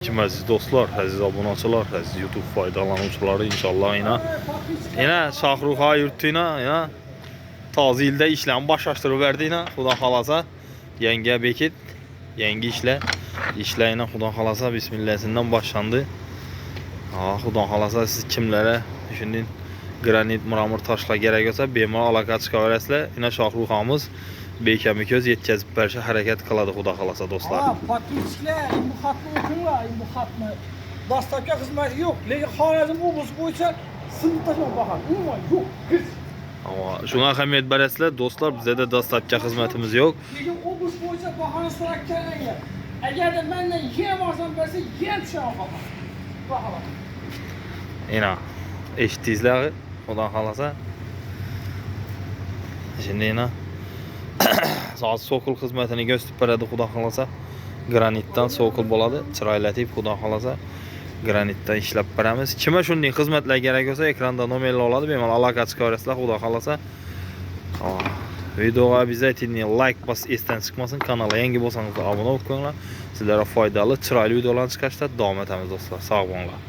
Kim aziz dostlar, aziz obunaçılar, aziz YouTube faydalanıcıları inşallah yine Şahruxa yurtuna yine taze ilde işlem başlaştırıverdi yine Xudan xalasa yenge Bekit yenge işle yine Xudan xalasa bismillahsinden başlandı. Xudan xalasa siz kimlere düşündün granit mramor taşla gerek olsa bemal alaka çıkaverasizlar. Yine Şahruxamız Beykemiköz yetkazib berishga harakat qiladi Xudo xolasa do'stlar. Podpischilar, bu xatni o'qinglar, bu xatni. Dastlabki xizmati yo'q, lekin Xorazm oblasti bo'yicha sinib tashlab bahan. Umuman yo'q. Ama shunga ahamiyat berasizlar do'stlar, bizda da dastlabki xizmatimiz yo'q. Lekin oblast bo'yicha bahoni so'raganlar. Agarda mendan yem olsam bersa, yem tusha olaman. Bahola. Ina eshitdingizlar, Xudo xolasa. Şimdi yine Saat sokul xizmatini gösterib beradi Xudo xolasa. Granitdan sokul bo'ladi, chiroylatib Xudo xolasa. Granitdan ishlab beramiz. Kimga shunday xizmatlar kerak bo'lsa, ekranda nomerlar oladi, bemalol aloqa chiqaverasizlar Xudo xolasa. Videoga обязательно like bos, esdan chiqmasin. Kanalga yangi bo'lsangiz obuna bo'lib qo'yinglar. Sizlarga foydali, chiroyli videolarni chiqarishda davom etamiz do'stlar. Sog' bo'linglar.